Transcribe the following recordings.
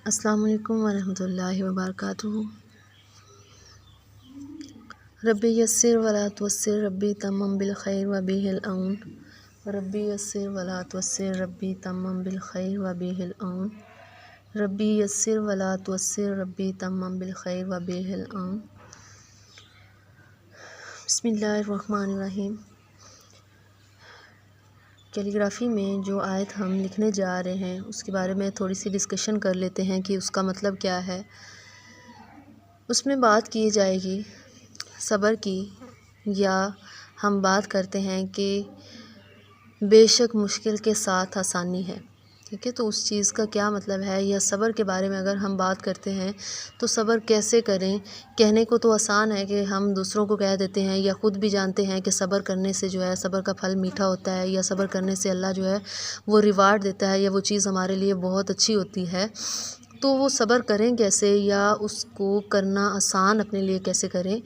السلام علیکم ورحمۃ اللہ وبرکاتہ۔ ربی یسر ولا تعسر ربی تمم بالخیر وبہ العون۔ ربی یسر ولا تعسر ربی تمم بالخیر وبہ العون۔ ربی یسر ولا تعسر ربی تمم بالخیر وبہ العون۔ بسم اللہ الرحمن الرحیم۔ کیلی گرافی میں جو آیت ہم لکھنے جا رہے ہیں اس کے بارے میں تھوڑی سی ڈسکشن کر لیتے ہیں کہ اس کا مطلب کیا ہے۔ اس میں بات کی جائے گی صبر کی، یا ہم بات کرتے ہیں کہ بے شک مشکل کے ساتھ آسانی ہے، ٹھیک ہے۔ تو اس چیز کا کیا مطلب ہے، یا صبر کے بارے میں اگر ہم بات کرتے ہیں تو صبر کیسے کریں۔ کہنے کو تو آسان ہے کہ ہم دوسروں کو کہہ دیتے ہیں، یا خود بھی جانتے ہیں کہ صبر کرنے سے جو ہے صبر کا پھل میٹھا ہوتا ہے، یا صبر کرنے سے اللہ جو ہے وہ ریوارڈ دیتا ہے، یا وہ چیز ہمارے لیے بہت اچھی ہوتی ہے۔ تو وہ صبر کریں کیسے، یا اس کو کرنا آسان اپنے لیے کیسے کریں۔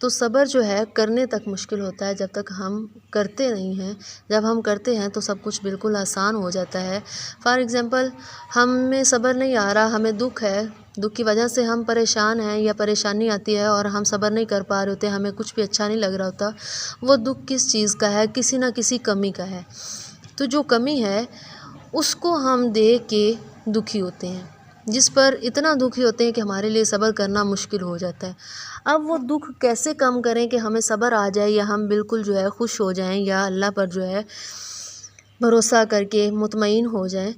تو صبر جو ہے کرنے تک مشکل ہوتا ہے جب تک ہم کرتے نہیں ہیں۔ جب ہم کرتے ہیں تو سب کچھ بالکل آسان ہو جاتا ہے۔ فار ایگزامپل، ہمیں صبر نہیں آ رہا، ہمیں دکھ ہے، دکھ کی وجہ سے ہم پریشان ہیں یا پریشانی آتی ہے اور ہم صبر نہیں کر پا رہے ہوتے، ہمیں کچھ بھی اچھا نہیں لگ رہا ہوتا۔ وہ دکھ کس چیز کا ہے؟ کسی نہ کسی کمی کا ہے۔ تو جو کمی ہے اس کو ہم دیکھ کے دکھی ہوتے ہیں، جس پر اتنا دکھی ہوتے ہیں کہ ہمارے لیے صبر کرنا مشکل ہو جاتا ہے۔ اب وہ دکھ کیسے کم کریں کہ ہمیں صبر آ جائے، یا ہم بالکل جو ہے خوش ہو جائیں، یا اللہ پر جو ہے بھروسہ کر کے مطمئن ہو جائیں۔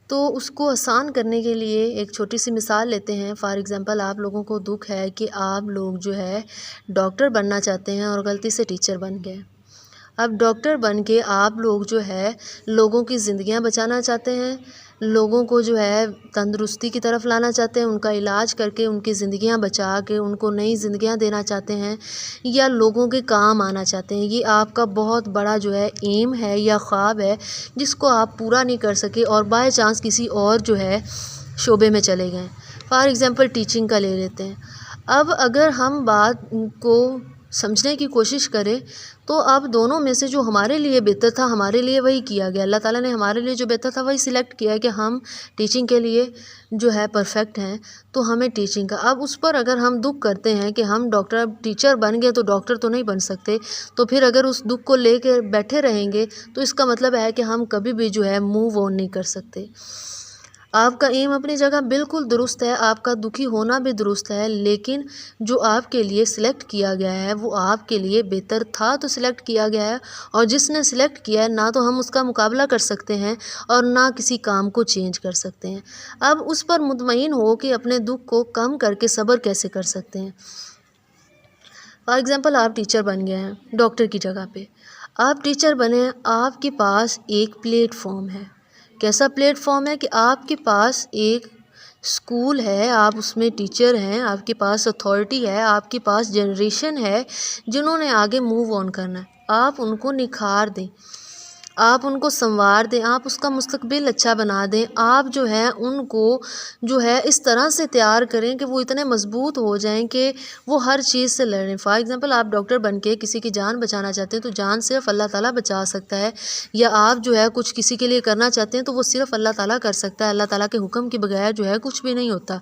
تو اس کو آسان کرنے کے لیے ایک چھوٹی سی مثال لیتے ہیں۔ فار ایگزامپل، آپ لوگوں کو دکھ ہے کہ آپ لوگ جو ہے ڈاکٹر بننا چاہتے ہیں اور غلطی سے ٹیچر بن گئے۔ اب ڈاکٹر بن کے آپ لوگ جو ہے لوگوں کی زندگیاں بچانا چاہتے ہیں، لوگوں کو جو ہے تندرستی کی طرف لانا چاہتے ہیں، ان کا علاج کر کے ان کی زندگیاں بچا کے ان کو نئی زندگیاں دینا چاہتے ہیں، یا لوگوں کے کام آنا چاہتے ہیں۔ یہ آپ کا بہت بڑا جو ہے ایم ہے یا خواب ہے، جس کو آپ پورا نہیں کر سکے اور بائی چانس کسی اور جو ہے شعبے میں چلے گئے۔ فار ایگزامپل ٹیچنگ کا لے لیتے ہیں۔ اب اگر ہم بات کو سمجھنے کی کوشش کریں تو اب دونوں میں سے جو ہمارے لیے بہتر تھا ہمارے لیے وہی کیا گیا۔ اللہ تعالیٰ نے ہمارے لیے جو بہتر تھا وہی سلیکٹ کیا کہ ہم ٹیچنگ کے لیے جو ہے پرفیکٹ ہیں، تو ہمیں ٹیچنگ کا۔ اب اس پر اگر ہم دکھ کرتے ہیں کہ ہم ڈاکٹر اب ٹیچر بن گئے تو ڈاکٹر تو نہیں بن سکتے، تو پھر اگر اس دکھ کو لے کے بیٹھے رہیں گے تو اس کا مطلب ہے کہ ہم کبھی بھی جو ہے موو آن نہیں کر سکتے۔ آپ کا ایم اپنی جگہ بالکل درست ہے، آپ کا دکھی ہونا بھی درست ہے، لیکن جو آپ کے لیے سلیکٹ کیا گیا ہے وہ آپ کے لیے بہتر تھا تو سلیکٹ کیا گیا ہے، اور جس نے سلیکٹ کیا ہے نہ تو ہم اس کا مقابلہ کر سکتے ہیں اور نہ کسی کام کو چینج کر سکتے ہیں۔ اب اس پر مطمئن ہو کہ اپنے دکھ کو کم کر کے صبر کیسے کر سکتے ہیں۔ فار ایگزامپل، آپ ٹیچر بن گئے ہیں ڈاکٹر کی جگہ پہ۔ آپ ٹیچر بنے، آپ کے پاس ایک پلیٹ فارم ہے۔ کیسا پلیٹ فارم ہے کہ آپ کے پاس ایک اسکول ہے، آپ اس میں ٹیچر ہیں، آپ کے پاس اتھارٹی ہے، آپ کے پاس جنریشن ہے جنہوں نے آگے موو آن کرنا ہے۔ آپ ان کو نکھار دیں، آپ ان کو سنوار دیں، آپ اس کا مستقبل اچھا بنا دیں۔ آپ جو ہے ان کو جو ہے اس طرح سے تیار کریں کہ وہ اتنے مضبوط ہو جائیں کہ وہ ہر چیز سے لڑیں۔ فار ایگزامپل، آپ ڈاکٹر بن کے کسی کی جان بچانا چاہتے ہیں تو جان صرف اللہ تعالیٰ بچا سکتا ہے، یا آپ جو ہے کچھ کسی کے لیے کرنا چاہتے ہیں تو وہ صرف اللہ تعالیٰ کر سکتا ہے۔ اللہ تعالیٰ کے حکم کے بغیر جو ہے کچھ بھی نہیں ہوتا۔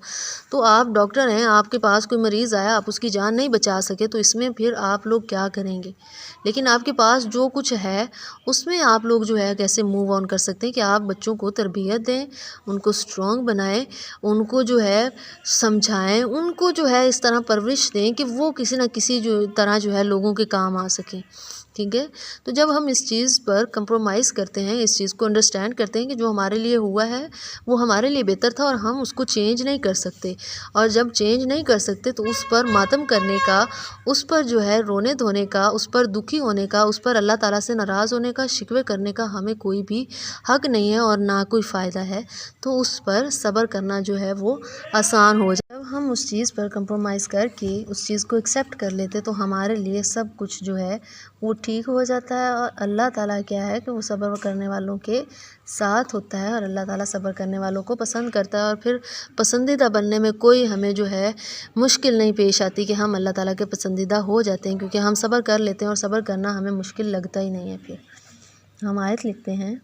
تو آپ ڈاکٹر ہیں، آپ کے پاس کوئی مریض آیا، آپ اس کی جان نہیں بچا سکے، تو اس میں پھر آپ لوگ کیا کریں گے؟ لیکن آپ کے پاس جو کچھ ہے اس میں آپ لوگ جو ہے کیسے موو آن کر سکتے ہیں کہ آپ بچوں کو تربیت دیں، ان کو اسٹرانگ بنائیں، ان کو جو ہے سمجھائیں، ان کو جو ہے اس طرح پرورش دیں کہ وہ کسی نہ کسی طرح جو ہے لوگوں کے کام آ سکیں، ٹھیک ہے۔ تو جب ہم اس چیز پر کمپرومائز کرتے ہیں، اس چیز کو انڈرسٹینڈ کرتے ہیں کہ جو ہمارے لیے ہوا ہے وہ ہمارے لیے بہتر تھا اور ہم اس کو چینج نہیں کر سکتے، اور جب چینج نہیں کر سکتے تو اس پر ماتم کرنے کا، اس پر جو ہے رونے دھونے کا، اس پر دکھی ہونے کا، اس پر اللہ تعالیٰ سے ناراض ہونے کا، شکوے کرنے کا ہمیں کوئی بھی حق نہیں ہے اور نہ کوئی فائدہ ہے۔ تو اس پر صبر کرنا جو ہے وہ آسان ہو جائے۔ جب ہم اس چیز پر کمپرومائز کر کے اس چیز کو ایکسیپٹ کر لیتے تو ہمارے لیے سب کچھ جو ہے وہ ٹھیک ہو جاتا ہے، اور اللہ تعالیٰ کیا ہے کہ وہ صبر کرنے والوں کے ساتھ ہوتا ہے، اور اللہ تعالیٰ صبر کرنے والوں کو پسند کرتا ہے، اور پھر پسندیدہ بننے میں کوئی ہمیں جو ہے مشکل نہیں پیش آتی کہ ہم اللہ تعالیٰ کے پسندیدہ ہو جاتے ہیں، کیونکہ ہم صبر کر لیتے ہیں اور صبر کرنا ہمیں مشکل لگتا ہی نہیں ہے۔ پھر ہم آیت لکھتے ہیں۔